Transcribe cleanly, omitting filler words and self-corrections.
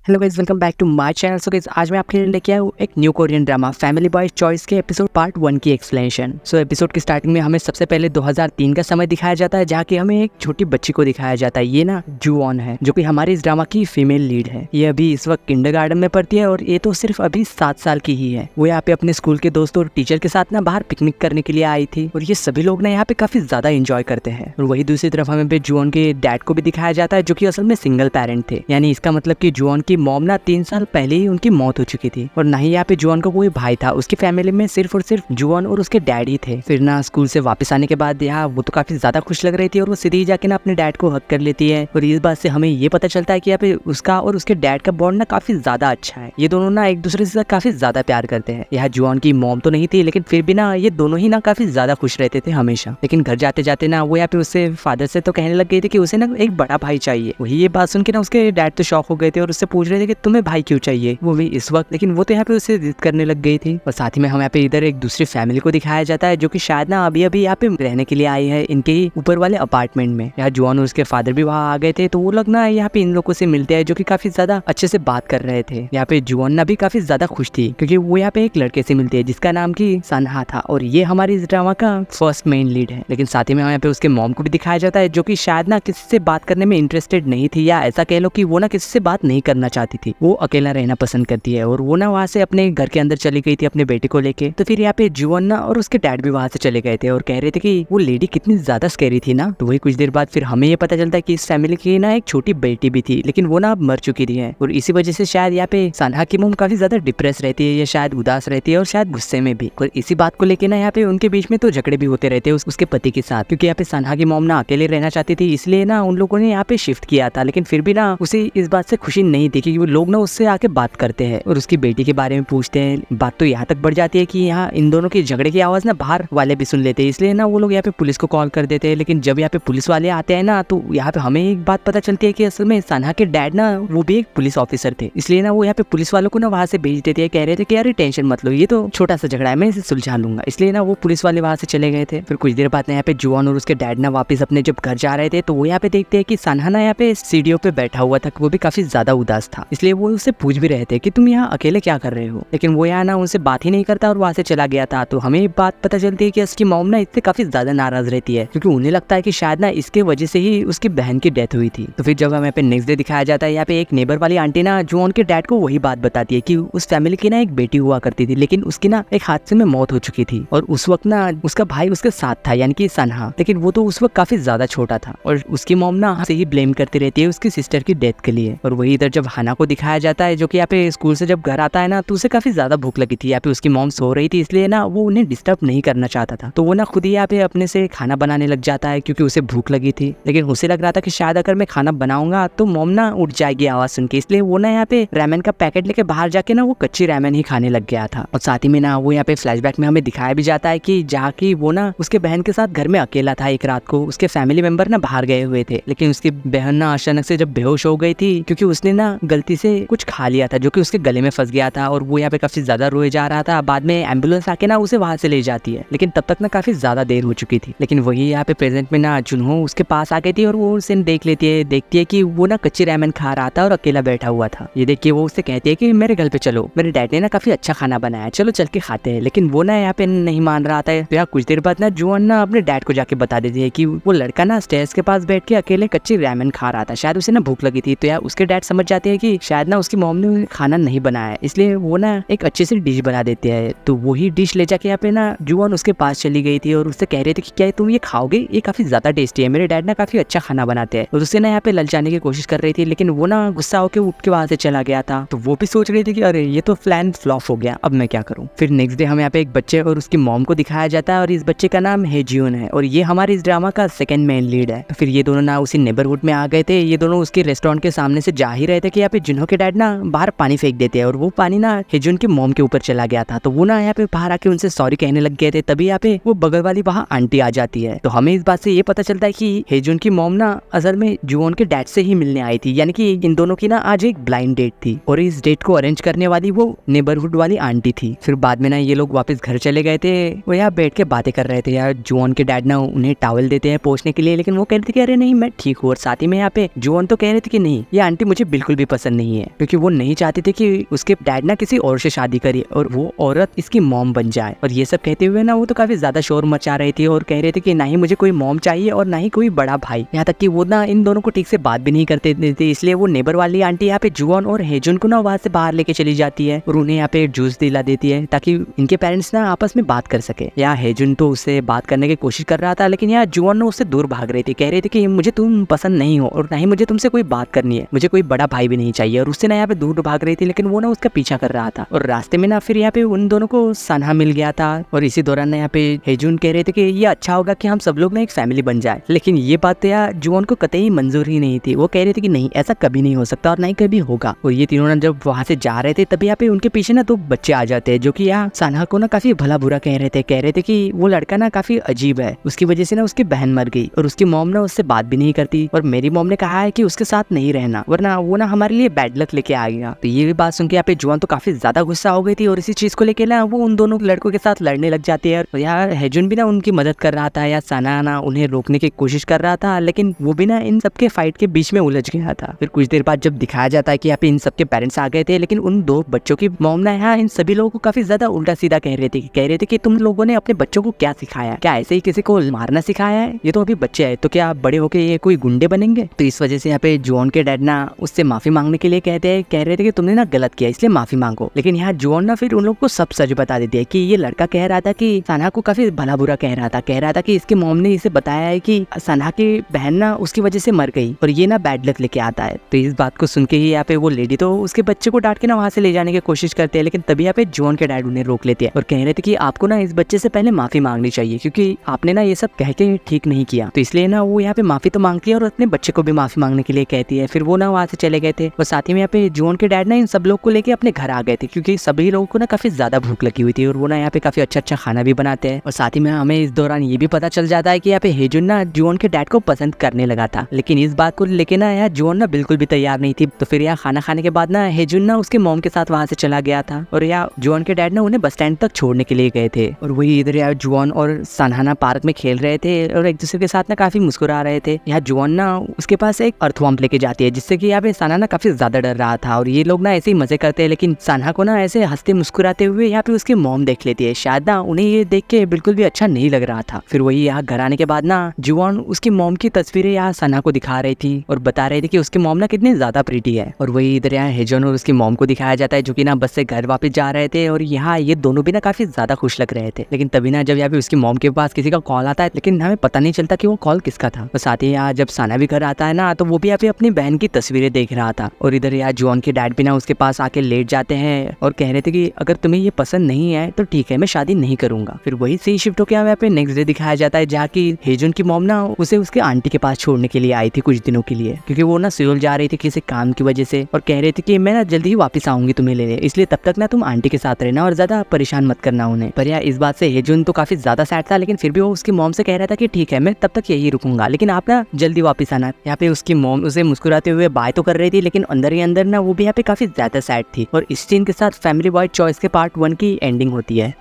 Hello guys, welcome back to my channel. So guys, आज मैं आपके लिए लेके आया हूँ एक new Korean drama family boys choice के एपिसोड पार्ट 1 की एक्सप्लेनेशन। सो एपिसोड की स्टार्टिंग में हमें सबसे पहले 2003 का समय दिखाया जाता है, जहाँ की हमें एक छोटी बच्ची को दिखाया जाता है। ये ना जुवॉन है, जो कि हमारे इस ड्रामा की फीमेल लीड है। ये अभी इस वक्त किंडरगार्टन में पढ़ती है और ये तो सिर्फ अभी 7 साल की ही है। वो यहाँ पे अपने स्कूल के दोस्तों और टीचर के साथ ना बाहर पिकनिक करने के लिए आई थी और ये सभी लोग ना यहाँ पे काफी ज्यादा एंजॉय करते हैं। और वही दूसरी तरफ हमें जुवॉन के डैड को भी दिखाया जाता है, जो की असल में सिंगल पेरेंट थे। यानी इसका मतलब की जुवॉन की मॉम ना 3 साल पहले ही उनकी मौत हो चुकी थी और ना ही यहाँ पे जुवॉन का कोई भाई था। उसकी फैमिली में सिर्फ और सिर्फ जुवॉन और उसके डैड ही थे। फिर ना स्कूल से वापस आने के बाद यहाँ वो तो काफी ज्यादा खुश लग रही थी और वो सीधी जाके ना अपने डैड को हक कर लेती है। और इस बात से हमें ये पता चलता है कि यहाँ पे उसका और उसके डैड का बॉन्ड ना काफी ज्यादा अच्छा है। ये दोनों ना एक दूसरे से काफी ज्यादा प्यार करते हैं। यहाँ जुवॉन की मॉम तो नहीं थी, लेकिन फिर भी ना ये दोनों ही ना काफी ज्यादा खुश रहते थे हमेशा। लेकिन घर जाते जाते ना वो यहाँ पे उससे फादर से तो कहने लग गई थी कि उसे ना एक बड़ा भाई चाहिए। वही ये बात सुन के ना उसके डैड तो शॉक हो गए थे और उससे पूछ रहे थे कि तुम्हें भाई क्यों चाहिए, वो भी इस वक्त। लेकिन वो तो यहाँ पे उसे जिद करने लग गई थी। और साथ ही में हम यहाँ पे इधर एक दूसरी फैमिली को दिखाया जाता है, जो कि शायद ना अभी अभी यहाँ पे रहने के लिए आई है इनके ही ऊपर वाले अपार्टमेंट में। यहाँ जुवॉन और उसके फादर भी वहाँ आ गए थे, तो वो लोग ना यहाँ पे इन लोगों से मिलते हैं, जो कि काफी ज्यादा अच्छे से बात कर रहे थे। यहाँ पे जुवॉन ना भी काफी ज्यादा खुश थी, क्योंकि वो यहाँ पे एक लड़के से मिलती है जिसका नाम की सनहा था और ये हमारी इस ड्रामा का फर्स्ट मेन लीड है। लेकिन साथ ही में यहाँ पे उसके मॉम को भी दिखाया जाता है, जो कि शायद ना किसी से बात करने में इंटरेस्टेड नहीं थी, या ऐसा कह लो कि वो ना किसी से बात नहीं करना चाहती थी। वो अकेला रहना पसंद करती है और वो ना वहाँ से अपने घर के अंदर चली गई थी अपने बेटे को लेके। तो फिर यहाँ पे जुवॉन ना और उसके डैड भी वहाँ से चले गए थे और कह रहे थे कि वो लेडी कितनी ज्यादा स्कैरी थी ना। तो वही कुछ देर बाद फिर हमें ये पता चलता है कि इस फैमिली की ना एक छोटी बेटी भी थी, लेकिन वो ना मर चुकी थी है। और इसी वजह से शायद यहाँ पे सनहा की मॉम काफी ज्यादा डिप्रेस रहती है, या शायद उदास रहती है और शायद गुस्से में भी। और इसी बात को लेके ना यहाँ पे उनके बीच में तो झगड़े भी होते रहते हैं उसके पति के साथ, क्योंकि यहाँ पे सनहा की मॉम ना अकेले रहना चाहती थी, इसलिए ना उन लोगों ने यहाँ पे शिफ्ट किया था। लेकिन फिर भी ना उसे इस बात से खुशी नहीं थी, क्योंकि वो लोग ना उससे आके बात करते हैं और उसकी बेटी के बारे में पूछते हैं। बात तो यहाँ तक बढ़ जाती है कि यहाँ इन दोनों के झगड़े की आवाज ना बाहर वाले भी सुन लेते हैं, इसलिए ना वो लोग यहाँ पे पुलिस को कॉल कर देते हैं। लेकिन जब यहाँ पे पुलिस वाले आते हैं ना, तो यहाँ पे हमें एक बात पता चलती है कि असल में सनहा के डैड ना वो भी एक पुलिस ऑफिसर थे, इसलिए ना वो यहाँ पे पुलिस वालों को ना वहाँ से भेज देते हैं। कह रहे थे कि यार टेंशन मत लो, ये तो छोटा सा झगड़ा है, मैं इसे सुलझा लूंगा। इसलिए ना वो पुलिस वाले वहाँ से चले गए थे। फिर कुछ देर बाद यहाँ पे जुवॉन और उसके डैड ना वापस अपने जब घर जा रहे थे, तो वो यहाँ पे देखते हैं कि सनहा ना यहाँ पे सीढ़ियों पे बैठा हुआ था, वो भी काफी ज्यादा उदास था। इसलिए वो उससे पूछ भी रहे थे कि तुम यहाँ अकेले क्या कर रहे हो, लेकिन वो यहाँ ना उनसे बात ही नहीं करता और वहाँ से चला गया था। तो हमें बात पता चलती है कि उसकी मॉम ना इससे काफी ज्यादा नाराज रहती है, क्योंकि उन्हें लगता है कि शायद ना इसके वजह से ही उसकी बहन की डेथ हुई थी। तो फिर जब हमें पे नेक्स्ट डे दिखाया जाता है, यहाँ पे एक नेबर वाली आंटी ना जुवॉन के डैड को वही बात बताती है कि उस फैमिली की ना एक बेटी हुआ करती थी, लेकिन उसकी ना एक हादसे में मौत हो चुकी थी और उस वक्त ना उसका भाई उसके साथ था, यानी कि सनहा। लेकिन वो तो उस वक्त काफी ज्यादा छोटा था और उसकी मॉम ना से ही ब्लेम करती रहती है उसकी सिस्टर की डेथ के लिए। और वही इधर जब हाना को दिखाया जाता है, जो कि यहाँ पे स्कूल से जब घर आता है ना, तो उसे काफी ज्यादा भूख लगी थी। यहाँ पे उसकी मॉम सो रही थी, इसलिए ना वो उन्हें डिस्टर्ब नहीं करना चाहता था, तो वो ना खुद ही यहाँ पे अपने से खाना बनाने लग जाता है, क्योंकि उसे भूख लगी थी। लेकिन उसे लग रहा था कि शायद अगर मैं खाना बनाऊंगा तो मॉम ना उठ जाएगी आवाज सुन के, इसलिए वो ना यहाँ पे रामेन का पैकेट लेके बाहर जाके ना वो कच्ची रामेन ही खाने लग गया था। और साथ ही में ना वो यहाँ पे फ्लैशबैक में हमें दिखाया भी जाता है कि जहाँ की वो ना उसके बहन के साथ घर में अकेला था। एक रात को उसके फैमिली मेंबर ना बाहर गए हुए थे, लेकिन उसकी बहन ना अचानक से जब बेहोश हो गई थी, क्योंकि उसने ना गलती से कुछ खा लिया था जो कि उसके गले में फंस गया था। और वो यहाँ पे काफी ज्यादा रोए जा रहा था। बाद में एम्बुलेंस आके ना उसे वहां से ले जाती है, लेकिन तब तक ना काफी ज्यादा देर हो चुकी थी। लेकिन वही यहाँ पे प्रेजेंट में ना जुनहो उसके पास आ गई थी और वो उसे देख लेती है, देखती है कि वो ना कच्ची रामेन खा रहा था और अकेला बैठा हुआ था। ये देख के वो उससे कहती है कि मेरे घर पे चलो, मेरे डैड ने ना काफी अच्छा खाना बनाया, चलो चल के खाते हैं। लेकिन वो ना यहाँ पे नहीं मान रहा था। तो यहाँ कुछ देर बाद ना जुवॉन ना अपने डैड को जाके बता देती है कि वो लड़का ना स्टेयर्स के पास बैठ के अकेले कच्ची रामेन खा रहा था, शायद उसे ना भूख लगी थी। तो यार उसके डैड समझ जाते हैं कि शायद ना उसकी मॉम ने खाना नहीं बनाया, इसलिए वो ना एक अच्छी सी डिश बना देते हैं। तो वही डिश ले जाके यहाँ पे ना जुवॉन उसके पास चली गई थी और उससे कह रहे थे कि क्या तुम ये खाओगे, ये काफी ज्यादा टेस्टी है, मेरे डैड ना काफी अच्छा खाना बनाते हैं। और उससे ना यहाँ पे ललचाने की कोशिश कर रही थी, लेकिन वो ना गुस्सा होकर उठ के वहां से चला गया था। तो वो भी सोच रही थी कि अरे ये तो प्लान फ्लॉप हो गया, अब मैं क्या करूँ। फिर नेक्स्ट डे हमें यहाँ पे एक बच्चे और उसकी मॉम को दिखाया जाता है और इस बच्चे का नाम हेजियोन है और ये हमारे इस ड्रामा का सेकंड मेन लीड है। फिर ये दोनों ना उसी नेबरहुड में आ गए थे। ये दोनों उसके रेस्टोरेंट के सामने से जा ही रहे थे कि यहाँ पे जुनहो के डैड ना बाहर पानी फेंक देते हैं और वो पानी ना हेजुन के मॉम के ऊपर चला गया था। तो वो ना यहाँ पे बाहर आके उनसे सॉरी कहने लग गए थे। तभी यहाँ पे वो बगल वाली वहाँ आंटी आ जाती है। तो हमें इस बात से ये पता चलता है कि हेजुन की मॉम ना असल में जुवॉन के डैड से ही मिलने आई थी, यानी कि इन दोनों की ना आज एक ब्लाइंड डेट थी और इस डेट को अरेंज करने वाली वो नेबरहुड वाली आंटी थी। फिर बाद में ना ये लोग वापस घर चले गए थे। वो यहाँ बैठ के बातें कर रहे थे। यार जुवॉन के डैड ना उन्हें टॉवल देते हैं पोंछने के लिए, लेकिन वो कह रहे थे कि अरे नहीं मैं ठीक हूँ। और साथ ही में यहाँ पे जुवॉन तो कह रहे थे कि नहीं ये आंटी मुझे बिल्कुल भी पसंद नहीं है, क्योंकि वो नहीं चाहती थी कि उसके डैड ना किसी और से शादी करे और वो औरत इसकी मॉम बन जाए। और ये सब कहते हुए ना वो तो काफी ज्यादा शोर मचा रही थी और कह रहे थे कि ना ही मुझे कोई मॉम चाहिए और ना ही कोई बड़ा भाई। यहाँ तक कि वो ना इन दोनों को ठीक से बात भी नहीं करते थे, इसलिए वो नेबर वाली आंटी यहाँ पे जुआन और हेजुन को ना वहाँ से बाहर लेके चली जाती है और उन्हें यहाँ पे जूस दिला देती है ताकि इनके पेरेंट्स ना आपस में बात कर सके। यहाँ हेजुन तो उससे बात करने की कोशिश कर रहा था, लेकिन यहाँ जुआन ना उससे दूर भाग रही थी, कह रही थी कि मुझे तुम पसंद नहीं हो और ना ही मुझे तुमसे कोई बात करनी है, मुझे कोई बड़ा भाई भी नहीं चाहिए। और उससे ना यहाँ पे दूर भाग रही थी, लेकिन वो ना उसका पीछा कर रहा था। और रास्ते में ना फिर यहाँ पे उन दोनों को सनहा मिल गया था और इसी दौरान ना यहाँ पे हेजुन कह रहे थे कि ये अच्छा होगा कि हम सब लोग ना एक फैमिली बन जाए। लेकिन ये बात यार जुआन को कतई मंजूर ही नहीं थी। वो कह रहे थे कि नहीं, ऐसा कभी नहीं हो सकता और ना ही कभी होगा। और ये तीनों ना जब वहाँ से जा रहे थे तभी यहाँ पे उनके पीछे ना दो बच्चे आ जाते हैं, जो कि यहाँ सनहा को ना काफी भला बुरा कह रहे थे कि वो लड़का ना काफी अजीब है, उसकी वजह से ना उसकी बहन मर गई और उसकी मॉम ना उससे बात भी नहीं करती और मेरी मॉम ने कहा है कि उसके साथ नहीं रहना वरना वो ना हमारे लिए बैड लक लेके आ गया। तो ये भी बात सुन के यहाँ पे जुआन तो काफी ज्यादा गुस्सा हो गई थी और इसी चीज को लेके ना वो उन दोनों लड़कों के साथ लड़ने लग जाती है। और यहाँ हेजुन भी ना उनकी मदद कर रहा था या सनहा ना उन्हें रोकने की कोशिश कर रहा था, लेकिन वो भी ना इन सबके फाइट के बीच में उलझ गया था। फिर कुछ देर बाद जब दिखाया जाता है कि यहाँ पे इन सबके पेरेंट्स आ गए थे, लेकिन उन दो बच्चों की मॉम ना यहाँ इन सभी लोगों को काफी ज्यादा उल्टा सीधा कह रहे थे कि तुम लोगों ने अपने बच्चों को क्या सिखाया, क्या ऐसे ही किसी को मारना सिखाया है, ये तो अभी बच्चे है, तो क्या बड़े होके ये कोई गुंडे बनेंगे। तो इस वजह से यहाँ पे जुआन के डैड ना उससे माफी मांगने के लिए कह रहे थे कि तुमने ना गलत किया इसलिए माफी मांगो। लेकिन यहाँ जुआन ना फिर उन लोग को सब सच बता देती है कि ये लड़का कह रहा था कि सनहा को काफी भला बुरा कह रहा था कि इसके मॉम ने इसे बताया है कि सनहा की बहन ना उसकी वजह से मर गई और ये ना बैड लक लेके आता है। तो इस बात को सुन के ही यहाँ पे वो लेडी तो उसके बच्चे को डांट के ना वहाँ से ले जाने की कोशिश करते हैं, लेकिन तभी यहाँ पे जुआन के डैड उन्हें रोक लेते हैं और कह रहे थे कि आपको ना इस बच्चे से पहले माफी मांगनी चाहिए, क्योंकि आपने ना ये सब कह के ठीक नहीं किया। तो इसलिए ना वो यहाँ पे माफी तो मांगती है और अपने बच्चे को भी माफी मांगने के लिए कहती है। फिर वो ना वहाँ से चले गए थे और साथ ही में यहाँ पे जुआन के डैड ना इन सब लोग को लेके अपने घर आ गए थे, क्योंकि सभी लोगों को ना काफी ज्यादा भूख लगी हुई थी और वो ना यहाँ पे काफी अच्छा खाना भी बनाते हैं। और साथ ही में हमें इस दौरान ये भी पता चल जाता है कि यहाँ पे हेजुन ना जुआन के डैड को पसंद करने लगा था, लेकिन इस बात को लेके ना यार जुआन ना बिल्कुल भी तैयार नहीं थी। तो फिर यहाँ खाना खाने के बाद ना हेजुन ना उसके मॉम के साथ वहाँ से चला गया था और यहाँ जुआन के डैड ना उन्हें बस स्टैंड तक छोड़ने के लिए गए थे। और वही इधर यार जुआन और सनहा ना पार्क में खेल रहे थे और एक दूसरे के साथ ना काफी मुस्कुरा रहे थे। यहाँ जुआन ना उसके पास एक अर्थवॉर्म लेके जाती है, जिससे कि यहाँ पे सनहा ना काफी ज्यादा डर रहा था और ये लोग ना ऐसे ही मजे करते हैं, लेकिन सनहा को ना ऐसे हंसते मुस्कुराते हुए यहाँ पे उसकी मॉम देख लेती है। शायद ना उन्हें ये देख के बिल्कुल भी अच्छा नहीं लग रहा था। फिर वही यहाँ घर आने के बाद ना जुआन उसकी मॉम की तस्वीरें यहाँ सनहा को दिखा रही थी और बता रही थी कि उसकी मॉम ना कितनी ज्यादा प्रीटी है। और वही इधर यहाँ हेजुन और उसकी मॉम को दिखाया जाता है, जो कि ना बस से घर वापस जा रहे थे और यहाँ ये दोनों भी ना काफी ज्यादा खुश लग रहे थे। लेकिन तभी ना जब यहाँ पे उसकी मॉम के पास किसी का कॉल आता है, लेकिन हमें पता नहीं चलता कि वो कॉल किसका था। और साथ ही यहाँ जब सनहा भी घर आता है ना, तो वो भी यहाँ पे अपनी बहन की तस्वीरें देख रहा था। और इधर यहाँ जुआन के डैड भी ना उसके पास आके लेट जाते हैं और कह रहे थे कि अगर तुम्हें ये पसंद नहीं है तो ठीक है, मैं शादी नहीं करूंगा। फिर वही सी शिफ्ट होकर यहाँ पे नेक्स्ट डे दिखाया जाता है, जहाँ की हेजुन की मॉम ना उसे उसके आंटी के पास छोड़ने के लिए आई थी कुछ दिनों के लिए, क्योंकि वो ना सियोल जा रही थी किसी काम की वजह से और कह रही थी कि मैं ना जल्दी ही वापस आऊंगी तुम्हें लेने, इसलिए तब तक ना तुम आंटी के साथ रहना और ज्यादा परेशान मत करना उन्हें। पर यार इस बात से हेजुन तो काफी ज्यादा सैड था, लेकिन फिर भी वो उसकी मॉम से कह रहा था कि ठीक है, मैं तब तक यही रुकूंगा, लेकिन आप ना जल्दी वापस आना। यहाँ पे उसकी मॉम उसे मुस्कुराते हुए बाय तो कर रही थी, लेकिन अंदर ही अंदर ना वो भी यहाँ पे काफी ज्यादा सैड थी। और इस सीन के साथ फैमिली बॉय चॉइस के पार्ट 1 की एंडिंग होती है।